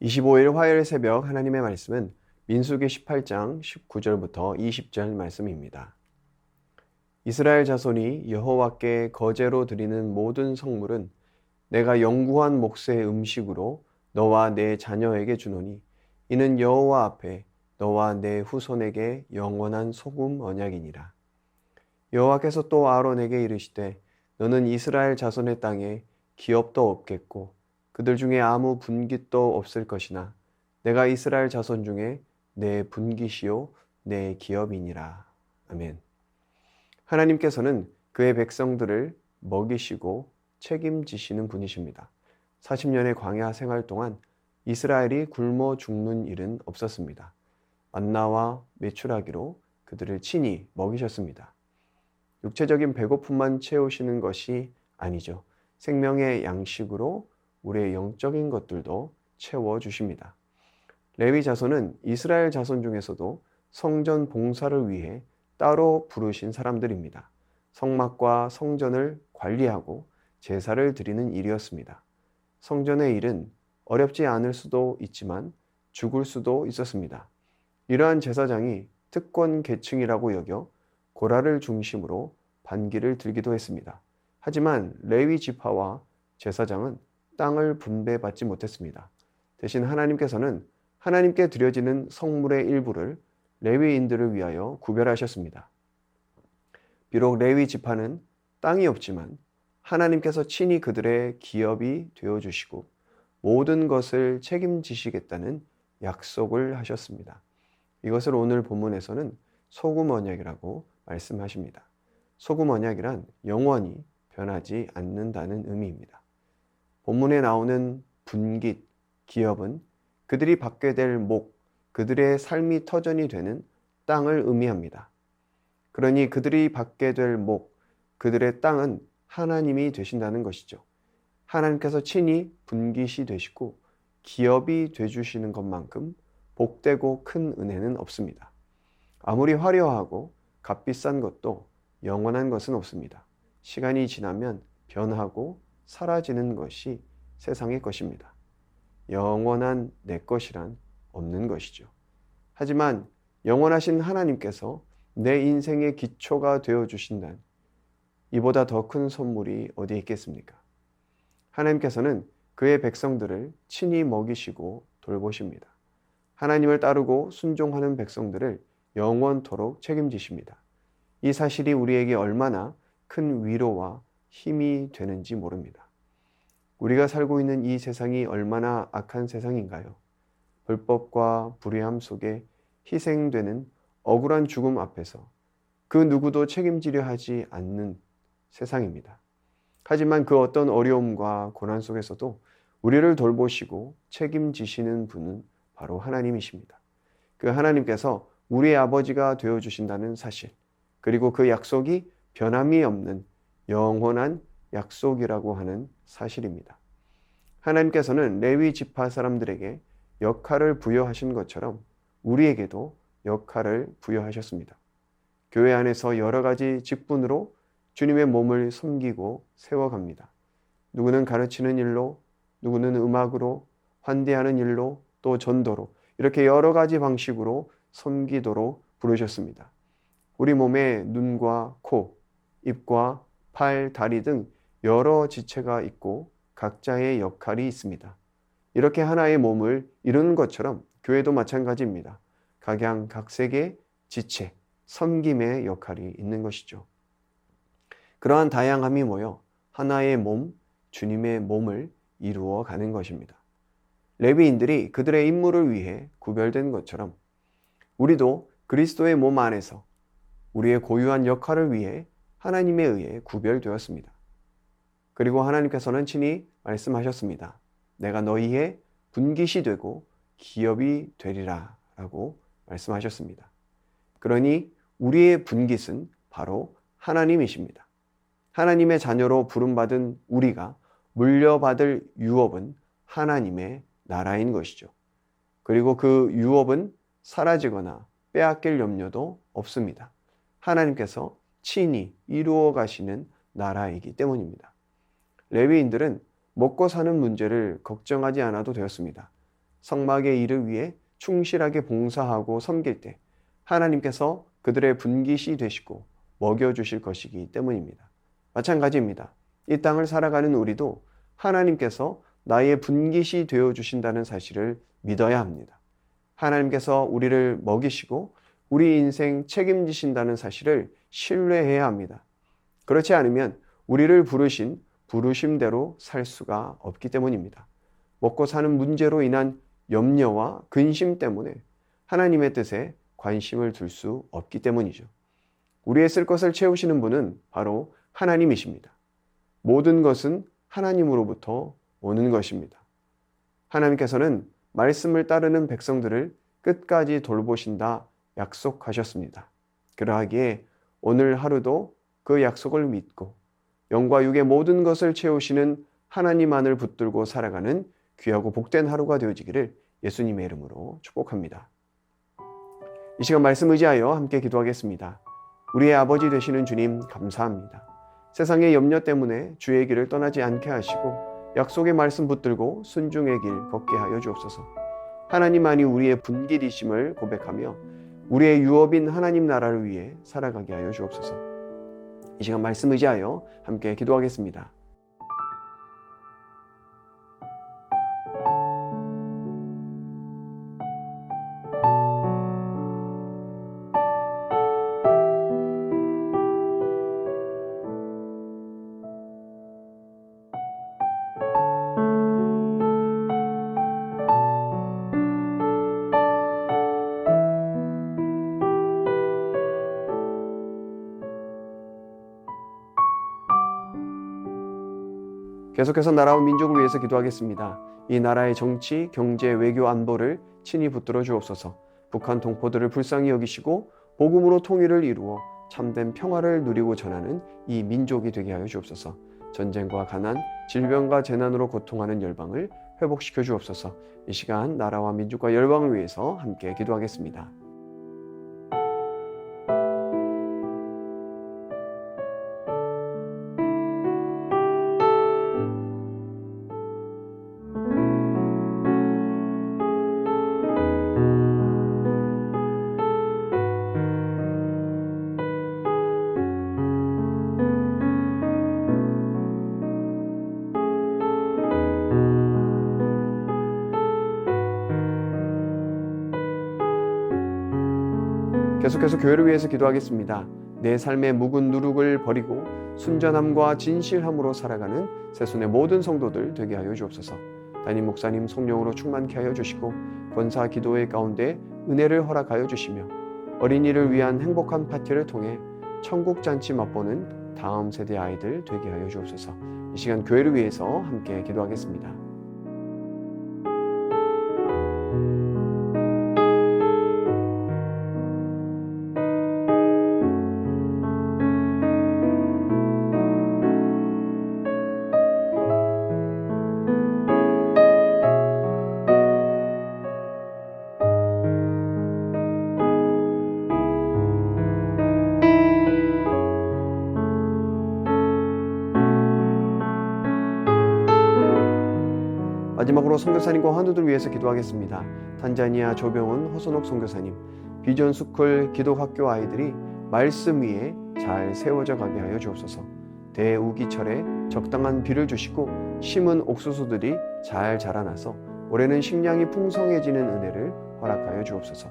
25일 화요일 새벽 하나님의 말씀은 민수기 18장 19절부터 20절 말씀입니다. 이스라엘 자손이 여호와께 거제로 드리는 모든 성물은 내가 영구한 몫의 음식으로 너와 내 자녀에게 주노니 이는 여호와 앞에 너와 내 후손에게 영원한 소금 언약이니라. 여호와께서 또 아론에게 이르시되 너는 이스라엘 자손의 땅에 기업도 없겠고 그들 중에 아무 분깃도 없을 것이나 내가 이스라엘 자손 중에 내 분깃이요 내 기업이니라. 아멘. 하나님께서는 그의 백성들을 먹이시고 책임지시는 분이십니다. 40년의 광야 생활 동안 이스라엘이 굶어 죽는 일은 없었습니다. 만나와 메추라기로 그들을 친히 먹이셨습니다. 육체적인 배고픔만 채우시는 것이 아니죠. 생명의 양식으로 우리의 영적인 것들도 채워주십니다. 레위 자손은 이스라엘 자손 중에서도 성전 봉사를 위해 따로 부르신 사람들입니다. 성막과 성전을 관리하고 제사를 드리는 일이었습니다. 성전의 일은 어렵지 않을 수도 있지만 죽을 수도 있었습니다. 이러한 제사장이 특권 계층이라고 여겨 고라를 중심으로 반기를 들기도 했습니다. 하지만 레위 지파와 제사장은 땅을 분배받지 못했습니다. 대신 하나님께서는 하나님께 드려지는 성물의 일부를 레위인들을 위하여 구별하셨습니다. 비록 레위 지파는 땅이 없지만 하나님께서 친히 그들의 기업이 되어주시고 모든 것을 책임지시겠다는 약속을 하셨습니다. 이것을 오늘 본문에서는 소금 언약이라고 말씀하십니다. 소금 언약이란 영원히 변하지 않는다는 의미입니다. 본문에 나오는 분깃, 기업은 그들이 받게 될 목, 그들의 삶이 터전이 되는 땅을 의미합니다. 그러니 그들이 받게 될 목, 그들의 땅은 하나님이 되신다는 것이죠. 하나님께서 친히 분깃이 되시고 기업이 되주시는 것만큼 복되고 큰 은혜는 없습니다. 아무리 화려하고 값비싼 것도 영원한 것은 없습니다. 시간이 지나면 변하고 사라지는 것이 세상의 것입니다. 영원한 내 것이란 없는 것이죠. 하지만 영원하신 하나님께서 내 인생의 기초가 되어주신다는 이보다 더 큰 선물이 어디 있겠습니까? 하나님께서는 그의 백성들을 친히 먹이시고 돌보십니다. 하나님을 따르고 순종하는 백성들을 영원토록 책임지십니다. 이 사실이 우리에게 얼마나 큰 위로와 힘이 되는지 모릅니다. 우리가 살고 있는 이 세상이 얼마나 악한 세상인가요? 불법과 불의함 속에 희생되는 억울한 죽음 앞에서 그 누구도 책임지려 하지 않는 세상입니다. 하지만 그 어떤 어려움과 고난 속에서도 우리를 돌보시고 책임지시는 분은 바로 하나님이십니다. 그 하나님께서 우리의 아버지가 되어주신다는 사실, 그리고 그 약속이 변함이 없는 영원한 약속이라고 하는 사실입니다. 하나님께서는 레위 지파 사람들에게 역할을 부여하신 것처럼 우리에게도 역할을 부여하셨습니다. 교회 안에서 여러 가지 직분으로 주님의 몸을 섬기고 세워갑니다. 누구는 가르치는 일로, 누구는 음악으로, 환대하는 일로, 또 전도로 이렇게 여러 가지 방식으로 섬기도록 부르셨습니다. 우리 몸에 눈과 코, 입과 팔, 다리 등 여러 지체가 있고 각자의 역할이 있습니다. 이렇게 하나의 몸을 이루는 것처럼 교회도 마찬가지입니다. 각양각색의 지체, 섬김의 역할이 있는 것이죠. 그러한 다양함이 모여 하나의 몸, 주님의 몸을 이루어 가는 것입니다. 레위인들이 그들의 임무를 위해 구별된 것처럼 우리도 그리스도의 몸 안에서 우리의 고유한 역할을 위해 하나님에 의해 구별되었습니다. 그리고 하나님께서는 친히 말씀하셨습니다. 내가 너희의 분깃이 되고 기업이 되리라 라고 말씀하셨습니다. 그러니 우리의 분깃은 바로 하나님이십니다. 하나님의 자녀로 부름받은 우리가 물려받을 유업은 하나님의 나라인 것이죠. 그리고 그 유업은 사라지거나 빼앗길 염려도 없습니다. 하나님께서 친히 이루어 가시는 나라이기 때문입니다. 레위인들은 먹고 사는 문제를 걱정하지 않아도 되었습니다. 성막의 일을 위해 충실하게 봉사하고 섬길 때 하나님께서 그들의 분깃이 되시고 먹여주실 것이기 때문입니다. 마찬가지입니다. 이 땅을 살아가는 우리도 하나님께서 나의 분깃이 되어주신다는 사실을 믿어야 합니다. 하나님께서 우리를 먹이시고 우리 인생 책임지신다는 사실을 신뢰해야 합니다. 그렇지 않으면 우리를 부르신 부르심대로 살 수가 없기 때문입니다. 먹고 사는 문제로 인한 염려와 근심 때문에 하나님의 뜻에 관심을 둘 수 없기 때문이죠. 우리의 쓸 것을 채우시는 분은 바로 하나님이십니다. 모든 것은 하나님으로부터 오는 것입니다. 하나님께서는 말씀을 따르는 백성들을 끝까지 돌보신다 약속하셨습니다. 그러하기에 오늘 하루도 그 약속을 믿고 영과 육의 모든 것을 채우시는 하나님만을 붙들고 살아가는 귀하고 복된 하루가 되어지기를 예수님의 이름으로 축복합니다. 이 시간 말씀 의지하여 함께 기도하겠습니다. 우리의 아버지 되시는 주님 감사합니다. 세상의 염려 때문에 주의 길을 떠나지 않게 하시고 약속의 말씀 붙들고 순종의 길 걷게 하여 주옵소서. 하나님만이 우리의 분깃이심을 고백하며 우리의 유업인 하나님 나라를 위해 살아가게 하여 주옵소서. 이 시간 말씀 의지하여 함께 기도하겠습니다. 계속해서 나라와 민족을 위해서 기도하겠습니다. 이 나라의 정치, 경제, 외교, 안보를 친히 붙들어 주옵소서. 북한 동포들을 불쌍히 여기시고 복음으로 통일을 이루어 참된 평화를 누리고 전하는 이 민족이 되게 하여 주옵소서. 전쟁과 가난, 질병과 재난으로 고통하는 열방을 회복시켜 주옵소서. 이 시간 나라와 민족과 열방을 위해서 함께 기도하겠습니다. 계속해서 교회를 위해서 기도하겠습니다. 내 삶의 묵은 누룩을 버리고 순전함과 진실함으로 살아가는 새순의 모든 성도들 되게 하여 주옵소서. 담임 목사님 성령으로 충만케 하여 주시고 권사 기도회 가운데 은혜를 허락하여 주시며 어린이를 위한 행복한 파티를 통해 천국 잔치 맛보는 다음 세대 아이들 되게 하여 주옵소서. 이 시간 교회를 위해서 함께 기도하겠습니다. 마지막으로 선교사님과 환우들 위해서 기도하겠습니다. 탄자니아 조병훈 호선옥 선교사님, 비전 스쿨 기독학교 아이들이 말씀 위에 잘 세워져 가게 하여 주옵소서. 대우기철에 적당한 비를 주시고 심은 옥수수들이 잘 자라나서 올해는 식량이 풍성해지는 은혜를 허락하여 주옵소서.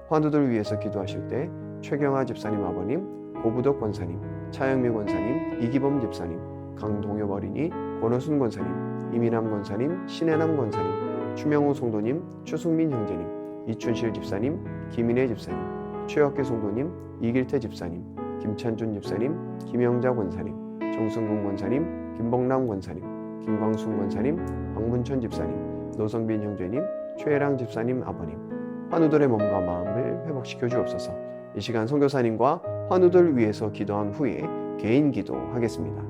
환우들 위해서 기도하실 때 최경아 집사님 아버님, 고부덕 권사님, 차영미 권사님, 이기범 집사님, 강동엽 어린이, 권호순 권사님, 이민남 권사님, 신혜남 권사님, 추명호 성도님, 추승민 형제님, 이춘실 집사님, 김인혜 집사님, 최혁계 성도님, 이길태 집사님, 김찬준 집사님, 김영자 권사님, 정승근 권사님, 김복남 권사님, 김광순 권사님, 박문천 집사님, 노성빈 형제님, 최혜랑 집사님 아버님, 환우들의 몸과 마음을 회복시켜 주옵소서. 이 시간 선교사님과 환우들 위해서 기도한 후에 개인 기도하겠습니다.